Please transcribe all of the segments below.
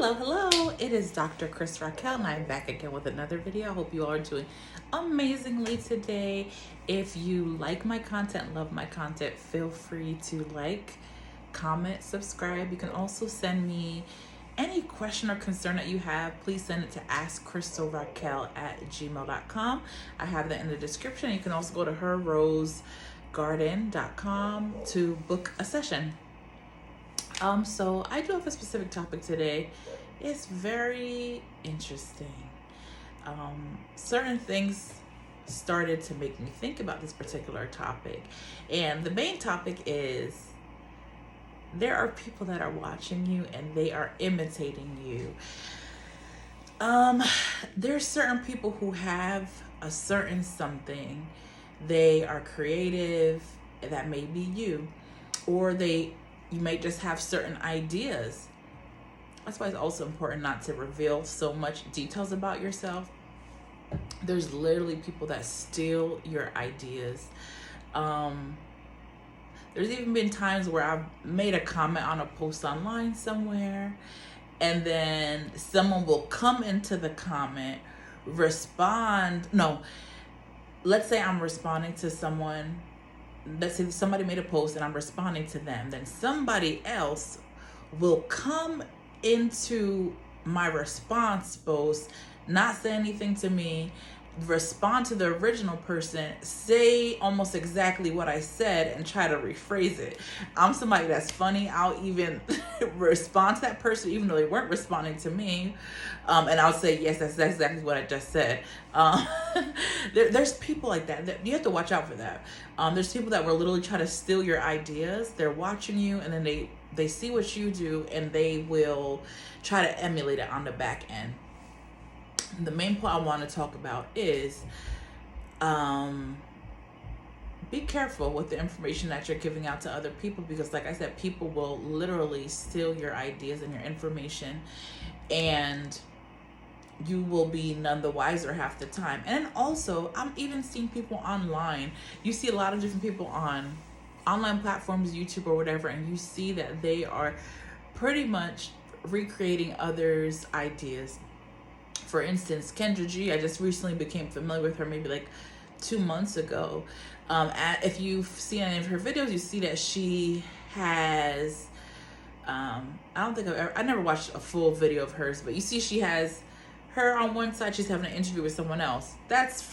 Hello. It is Dr. Chris Raquel, and I'm back again with another video. I hope you all are doing amazingly today. If you like my content, love my content, feel free to like, comment, subscribe. You can also send me any question or concern that you have. Please send it to askkrystalracquel@gmail.com. I have that in the description. You can also go to herrosegarden.com to book a session. So I do have a specific topic today. It's very interesting. Certain things started to make me think about this particular topic. And the main topic is there are people that are watching you and they are imitating you. There's certain people who have a certain something. They are creative, that may be you, or you may just have certain ideas. That's why it's also important not to reveal so much details about yourself. There's literally people that steal your ideas. There's even been times where I've made a comment on a post online somewhere, and then someone will come into the comment, let's say I'm responding to someone. Let's say somebody made a post and I'm responding to them. Then somebody else will come into my response post, not say anything to me, respond to the original person, say almost exactly what I said and try to rephrase it. I'm somebody that's funny. I'll even respond to that person even though they weren't responding to me. And I'll say, yes, that's exactly what I just said. There's people like that you have to watch out for that. There's people that will literally try to steal your ideas. They're watching you and then they see what you do and they will try to emulate it on the back end. The main point I want to talk about is be careful with the information that you're giving out to other people, because like I said, people will literally steal your ideas and your information, and you will be none the wiser half the time. And also, I'm even seeing people online. You see a lot of different people on online platforms, YouTube or whatever, and you see that they are pretty much recreating others' ideas. For instance, Kendra G, I just recently became familiar with her maybe like 2 months ago. If you've seen any of her videos, you see that she has, I never watched a full video of hers, but you see she has her on one side, she's having an interview with someone else. That's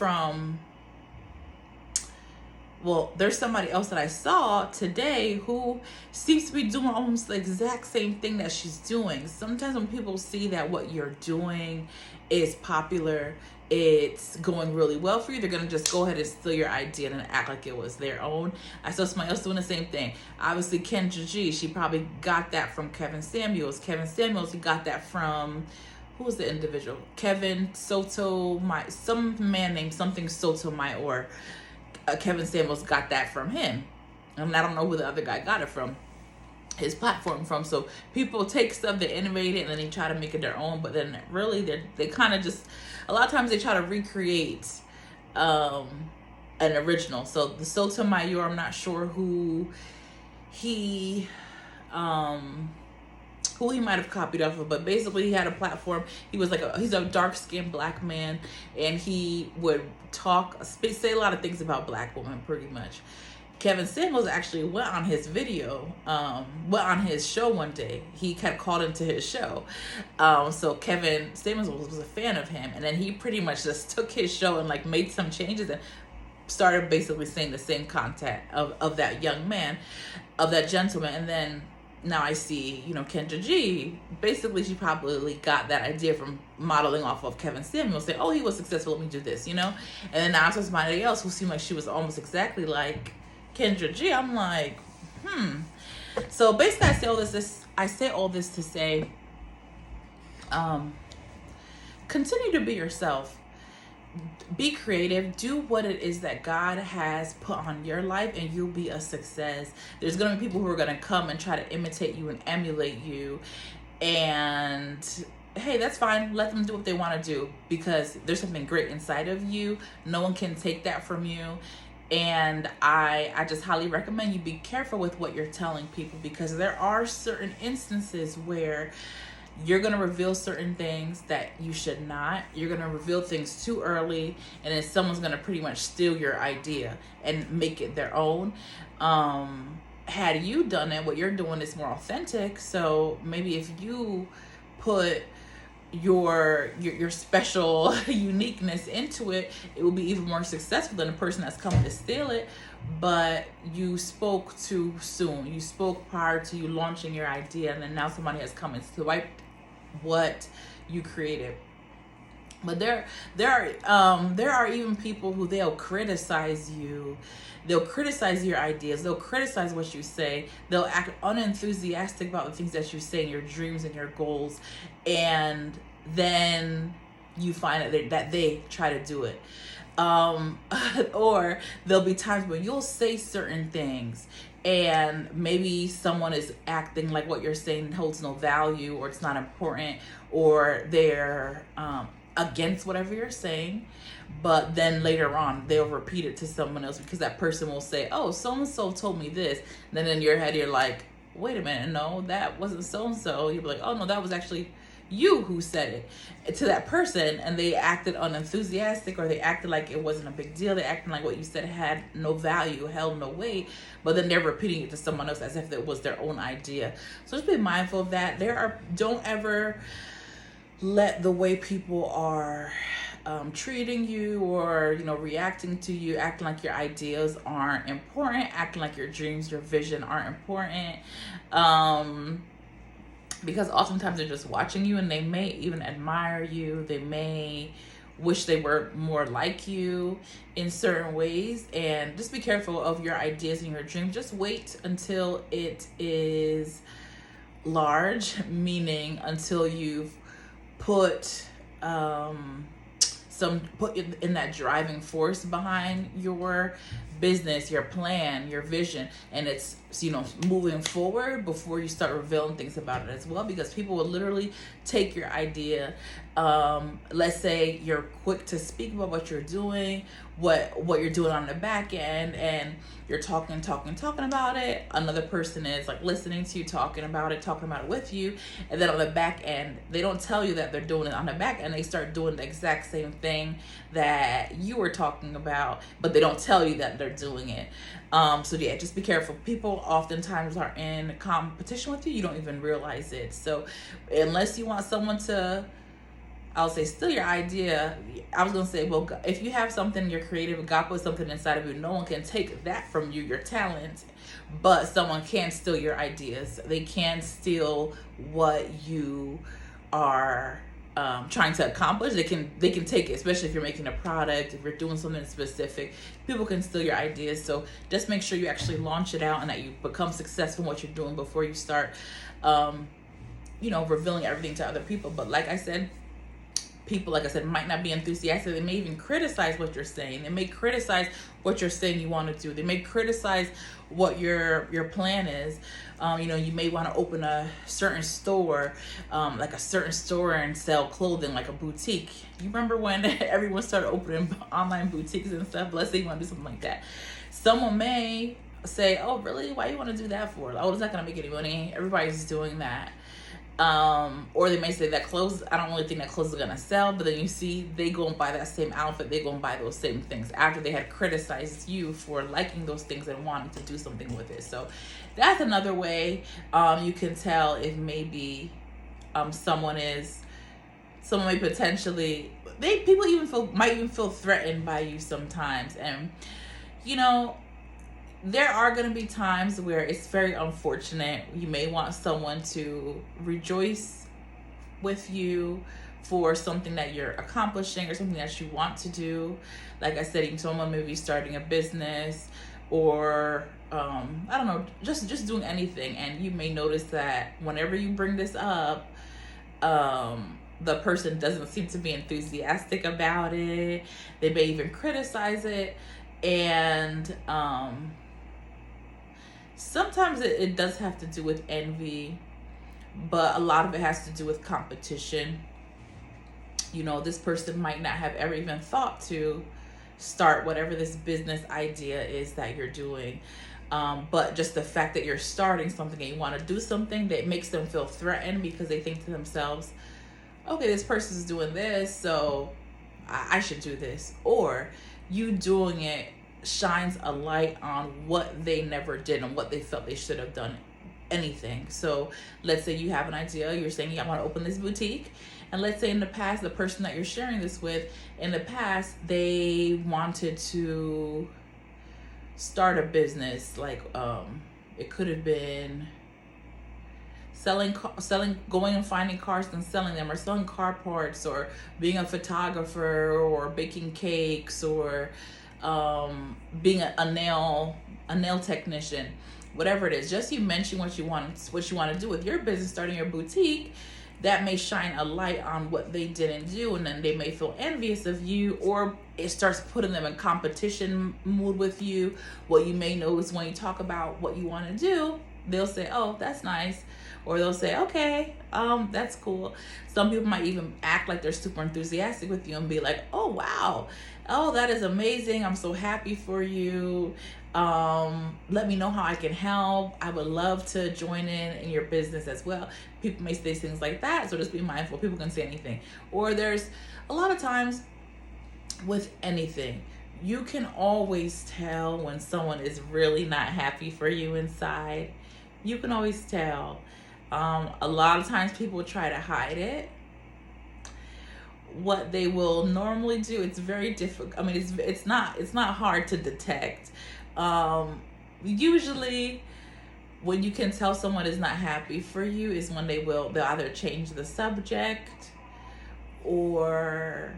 there's somebody else that I saw today who seems to be doing almost the exact same thing that she's doing. Sometimes when people see that what you're doing is popular, it's going really well for you, they're going to just go ahead and steal your idea and act like it was their own. I saw somebody else doing the same thing. Obviously, Kendra G, she probably got that from Kevin Samuels. Kevin Samuels, he got that from, who was the individual? Kevin Soto, some man named something Sotomayor. Kevin Samuels got that from him. And I don't know who the other guy got it from, his platform from. So people take stuff, they innovate it, and then they try to make it their own. But then really, they kind of just, a lot of times they try to recreate an original. So the Sotomayor, I'm not sure who he might have copied off of, but basically he had a platform. He was he's a dark-skinned black man, and he would say a lot of things about black women pretty much. Kevin Samuels actually went on his show one day. He got called into his show. So Kevin Samuels was a fan of him, and then he pretty much just took his show and made some changes and started basically saying the same content of that young man, of that gentleman. And then now I see, Kendra G, basically she probably got that idea from modeling off of Kevin Samuels, saying, oh, he was successful, let me do this, And then now I saw somebody else who seemed like she was almost exactly like Kendra G. I'm like, So basically I say all this to say, continue to be yourself. Be creative. Do what it is that God has put on your life, and you'll be a success. There's going to be people who are going to come and try to imitate you and emulate you. And hey, that's fine. Let them do what they want to do, because there's something great inside of you. No one can take that from you. And I just highly recommend you be careful with what you're telling people, because there are certain instances where you're going to reveal certain things that you should not. You're going to reveal things too early, and then someone's going to pretty much steal your idea and make it their own. Had you done it, what you're doing is more authentic. So maybe if you put your special uniqueness into it, it will be even more successful than the person that's coming to steal it. But you spoke too soon. You spoke prior to you launching your idea, and then now somebody has come and swiped what you created. But there are even people who they'll criticize you. They'll criticize your ideas. They'll criticize what you say. They'll act unenthusiastic about the things that you say, and your dreams and your goals. And then you find that they try to do it. Or there'll be times where you'll say certain things, and maybe someone is acting like what you're saying holds no value, or it's not important, or they're against whatever you're saying. But then later on they'll repeat it to someone else, because that person will say, oh, so and so told me this. And then in your head you're like, wait a minute, no, that wasn't so and so. You'll be like, oh no, that was actually you who said it to that person, and they acted unenthusiastic, or they acted like it wasn't a big deal. They acted like what you said had no value, held no weight, but then they're repeating it to someone else as if it was their own idea. So just be mindful of that. Don't ever let the way people are treating you, or reacting to you, acting like your ideas aren't important, acting like your dreams, your vision aren't important, because oftentimes they're just watching you, and they may even admire you. They may wish they were more like you in certain ways. And just be careful of your ideas and your dreams. Just wait until it is large, meaning until you've put in that driving force behind your business, your plan, your vision, and it's moving forward, before you start revealing things about it as well. Because people will literally take your idea. Let's say you're quick to speak about what you're doing, what you're doing on the back end, and you're talking about it. Another person is like listening to you, talking about it with you, and then on the back end, they don't tell you that they're doing it on the back end. They start doing the exact same thing that you were talking about, but they don't tell you that they're doing it. So yeah, just be careful. People oftentimes are in competition with you. You don't even realize it. So unless you want someone to, I'll say, steal your idea. I was going to say, well, if you have something, you're creative, God put something inside of you, no one can take that from you, your talent, but someone can steal your ideas. They can steal what you are trying to accomplish. They can take it, especially if you're making a product, if you're doing something specific. People can steal your ideas. So just make sure you actually launch it out, and that you become successful in what you're doing before you start revealing everything to other people. But like I said, people, like I said, might not be enthusiastic. They may even criticize what you're saying. They may criticize what you're saying you want to do. They may criticize what your plan is. You may want to open a certain store, like a certain store, and sell clothing, like a boutique. You remember when everyone started opening online boutiques and stuff? Let's say you want to do something like that. Someone may say, oh, really? Why you want to do that for? Oh, it's not going to make any money. Everybody's doing that. Or they may say that clothes, I don't really think that clothes are going to sell, but then you see they go and buy that same outfit, they go and buy those same things after they had criticized you for liking those things and wanting to do something with it. So that's another way you can tell if maybe someone may potentially, people might even feel threatened by you sometimes. And there are going to be times where it's very unfortunate. You may want someone to rejoice with you for something that you're accomplishing or something that you want to do. Like I said, even someone may be starting a business, or I don't know, just doing anything. And you may notice that whenever you bring this up, the person doesn't seem to be enthusiastic about it. They may even criticize it. And sometimes it does have to do with envy, but a lot of it has to do with competition. This person might not have ever even thought to start whatever this business idea is that you're doing. But just the fact that you're starting something and you want to do something, that makes them feel threatened because they think to themselves, okay, this person's doing this, so I should do this. Or you doing it shines a light on what they never did and what they felt they should have done, anything. So let's say you have an idea, you're saying, yeah, I want to open this boutique. And let's say in the past, the person that you're sharing this with, in the past, they wanted to start a business. Like, it could have been selling, going and finding cars and selling them, or selling car parts, or being a photographer, or baking cakes, or being a nail technician, whatever it is. Just you mention what you want to do with your business, starting your boutique, that may shine a light on what they didn't do, and then they may feel envious of you, or it starts putting them in competition mood with you. What you may notice when you talk about what you want to do, they'll say, oh, that's nice. Or they'll say, okay, that's cool. Some people might even act like they're super enthusiastic with you and be like, oh, wow. Oh, that is amazing. I'm so happy for you. Let me know how I can help. I would love to join in your business as well. People may say things like that, so just be mindful. People can say anything. Or there's a lot of times with anything, you can always tell when someone is really not happy for you inside. You can always tell. A lot of times people try to hide it. What they will normally do, it's very difficult. I mean, it's not hard to detect. Usually when you can tell someone is not happy for you is when they'll either change the subject, or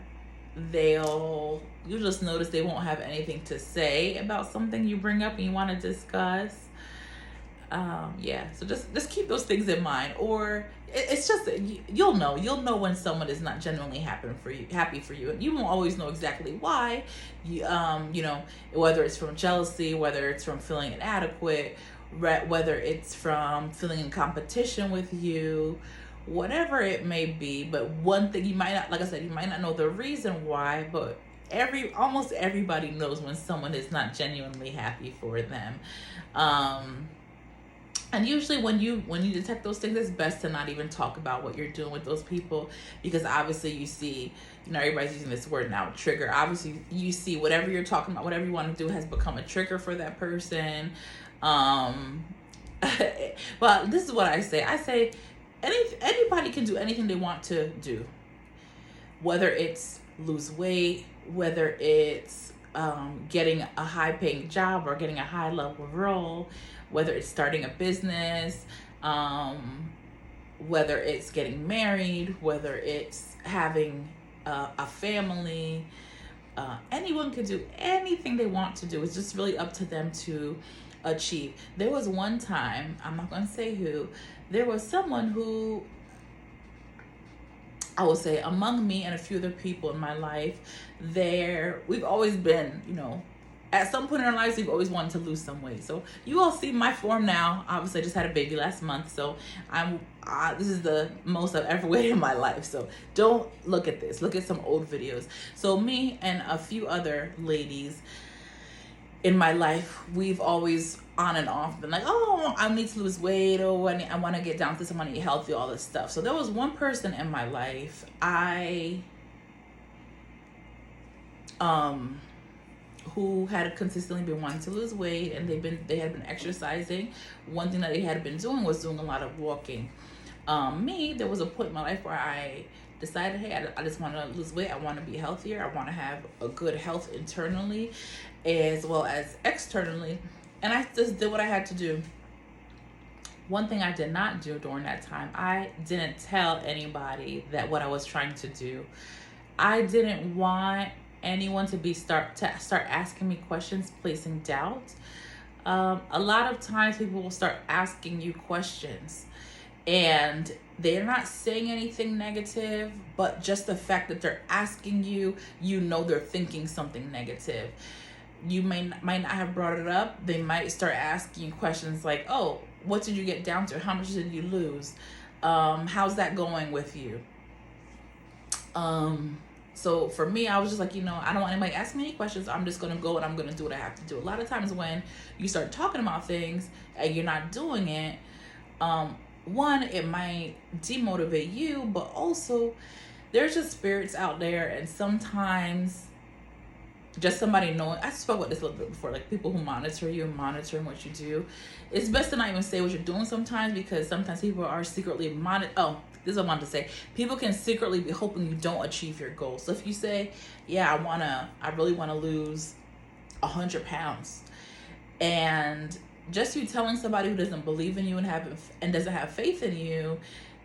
you'll just notice they won't have anything to say about something you bring up and you want to discuss. So just keep those things in mind. Or it's just, you'll know when someone is not genuinely happy for you, and you won't always know exactly why. Whether it's from jealousy, whether it's from feeling inadequate, whether it's from feeling in competition with you, whatever it may be. But one thing you might not, like I said, you might not know the reason why, but almost everybody knows when someone is not genuinely happy for them. And usually when you detect those things, it's best to not even talk about what you're doing with those people, because obviously you see, everybody's using this word now, trigger. Obviously you see whatever you're talking about, whatever you want to do has become a trigger for that person. But this is what I say. I say anybody can do anything they want to do, whether it's lose weight, whether it's getting a high paying job or getting a high level role, whether it's starting a business, whether it's getting married, whether it's having a family. Anyone can do anything they want to do. It's just really up to them to achieve. There was one time, I'm not going to say who, there was someone who, I will say, among me and a few other people in my life, we've always been, at some point in our lives, we've always wanted to lose some weight. So you all see my form now. Obviously, I just had a baby last month, so this is the most I've ever weighed in my life. So don't look at this. Look at some old videos. So me and a few other ladies in my life, we've always on and off been like, oh, I need to lose weight, or I want to get down to someone, eat healthy, all this stuff. So there was one person in my life, who had consistently been wanting to lose weight, and they had been exercising. One thing that they had been doing was doing a lot of walking. There was a point in my life where I decided, hey, I just want to lose weight. I want to be healthier. I want to have a good health internally as well as externally. And I just did what I had to do. One thing I did not do during that time, I didn't tell anybody that what I was trying to do. I didn't want anyone to start asking me questions, placing doubt. A lot of times people will start asking you questions, and they're not saying anything negative, but just the fact that they're asking you, they're thinking something negative. You might not have brought it up. They might start asking you questions like, oh, what did you get down to? How much did you lose? How's that going with you? So for me, I was just like, I don't want anybody asking me any questions. I'm just going to go and I'm going to do what I have to do. A lot of times when you start talking about things and you're not doing it, one, it might demotivate you, but also there's just spirits out there, and sometimes just somebody knowing, I spoke about this a little bit before, like people who monitor you and monitoring what you do. It's best to not even say what you're doing sometimes, because sometimes people are secretly this is what I wanted to say. People can secretly be hoping you don't achieve your goal. So if you say, yeah, I really want to lose 100 pounds, and just you telling somebody who doesn't believe in you and doesn't have faith in you,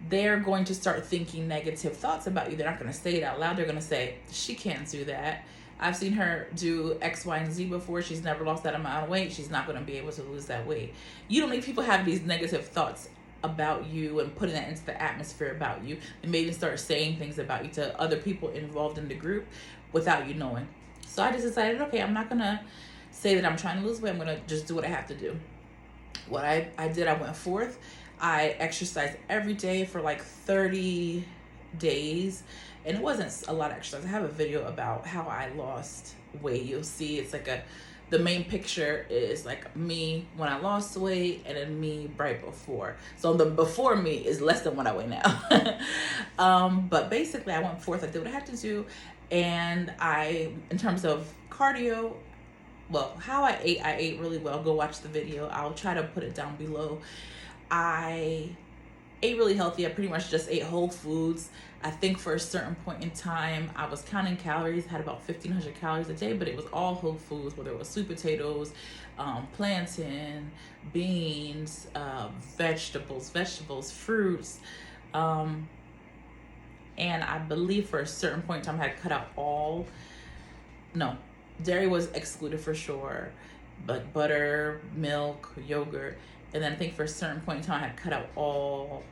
they're going to start thinking negative thoughts about you. They're not going to say it out loud. They're going to say, she can't do that. I've seen her do X, Y, and Z before. She's never lost that amount of weight. She's not going to be able to lose that weight. You don't make people have these negative thoughts about you and putting that into the atmosphere about you, and maybe start saying things about you to other people involved in the group without you knowing. So I just decided, okay, I'm not going to say that I'm trying to lose weight. I'm going to just do what I have to do. What I did, I went forth. I exercised every day for like 30 days. And it wasn't a lot of exercise. I have a video about how I lost weight. You'll see it's like the main picture is like me when I lost weight, and then me right before. So the before me is less than what I weigh now. But basically I went forth, I did what I had to do. And in terms of cardio, well, how I ate really well. Go watch the video. I'll try to put it down below. I ate really healthy. I pretty much just ate whole foods. I think for a certain point in time, I was counting calories, had about 1,500 calories a day, but it was all whole foods, whether it was sweet potatoes, plantain, beans, vegetables, fruits. And I believe for a certain point in time, I had cut out dairy was excluded for sure, but butter, milk, yogurt. And then I think for a certain point in time, I had cut out all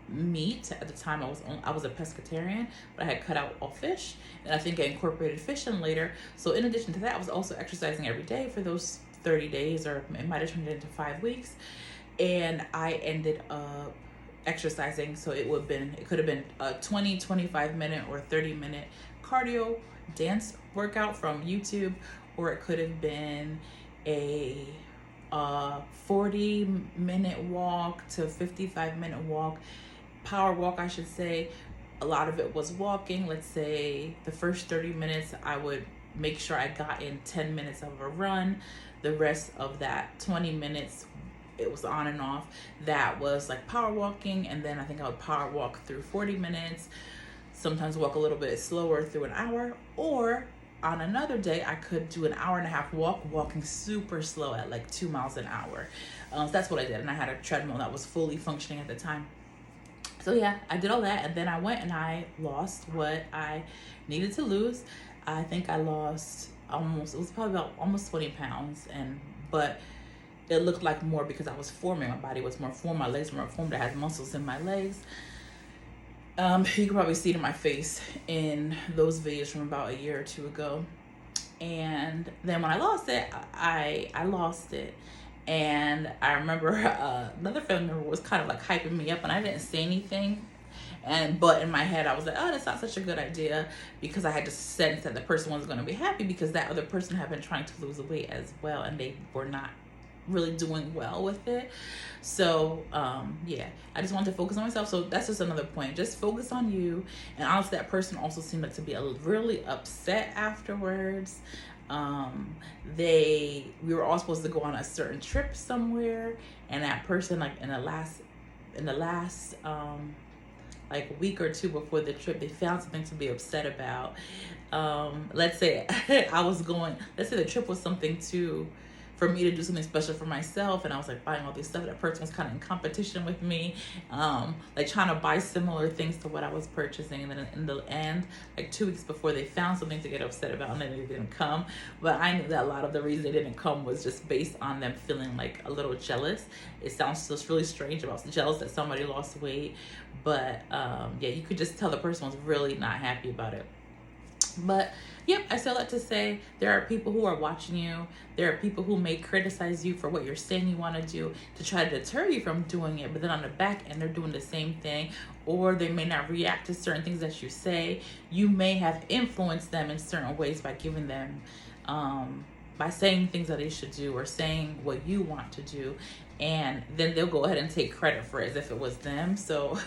meat. At the time I was a pescatarian, but I had cut out all fish, and I think I incorporated fish in later. So in addition to that, I was also exercising every day for those 30 days, or it might have turned into 5 weeks. And I ended up exercising, so it could have been a 20, 25 minute or 30-minute cardio dance workout from YouTube, or it could have been a 40-minute walk to 55-minute walk, power walk, I should say. A lot of it was walking. Let's say the first 30 minutes, I would make sure I got in 10 minutes of a run. The rest of that 20 minutes, it was on and off. That was like power walking. And then I think I would power walk through 40 minutes, sometimes walk a little bit slower through an hour, or on another day, I could do an hour-and-a-half walking super slow at like 2 miles an hour. So that's what I did. And I had a treadmill that was fully functioning at the time. So yeah, I did all that. And then I went and I lost what I needed to lose. I think I lost it was probably about almost 20 pounds. But it looked like more because I was forming. My body was more formed. My legs were more formed. I had muscles in my legs. You can probably see it in my face in those videos from about a year or two ago. And then when I lost it, I lost it. And I remember another family member was kind of like hyping me up, and I didn't say anything. But in my head, I was like, oh, that's not such a good idea, because I had to sense that the person wasn't going to be happy, because that other person had been trying to lose weight as well, and they were not really doing well with it. So yeah, I just wanted to focus on myself. So that's just another point, just focus on you. And honestly, that person also seemed like to be really upset afterwards. We were all supposed to go on a certain trip somewhere, and that person, like in the last like week or two before the trip, they found something to be upset about. Let's say the trip was something for me to do something special for myself, and I was like buying all this stuff. That person was kind of in competition with me, like trying to buy similar things to what I was purchasing. And then in the end, like 2 weeks before, they found something to get upset about, and then they didn't come. But I knew that a lot of the reason they didn't come was just based on them feeling like a little jealous. It sounds just really strange about jealous that somebody lost weight, but yeah, you could just tell the person was really not happy about it. But yep, I still like to say there are people who are watching you. There are people who may criticize you for what you're saying you want to do to try to deter you from doing it. But then on the back end, they're doing the same thing, or they may not react to certain things that you say. You may have influenced them in certain ways by giving them, by saying things that they should do or saying what you want to do. And then they'll go ahead and take credit for it as if it was them. So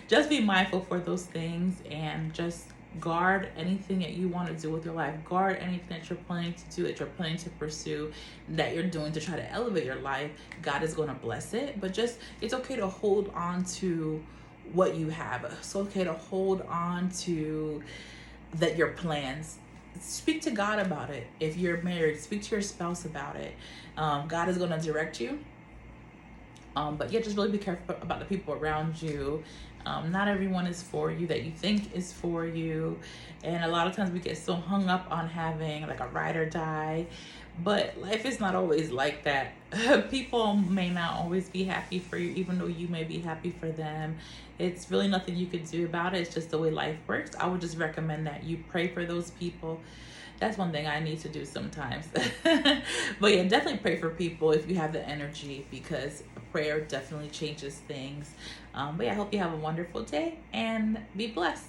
just be mindful for those things, and just guard anything that you want to do with your life. Guard anything that you're planning to do, that you're planning to pursue, that you're doing to try to elevate your life. God is going to bless it, but just, it's okay to hold on to what you have. It's okay to hold on to that your plans. Speak to God about it. If you're married, speak to your spouse about it. God is going to direct you. But yeah, just really be careful about the people around you. Not everyone is for you that you think is for you. And a lot of times we get so hung up on having like a ride or die. But life is not always like that. People may not always be happy for you, even though you may be happy for them. It's really nothing you could do about it. It's just the way life works. I would just recommend that you pray for those people. That's one thing I need to do sometimes. But yeah, definitely pray for people if you have the energy, because prayer definitely changes things. But yeah, I hope you have a wonderful day and be blessed.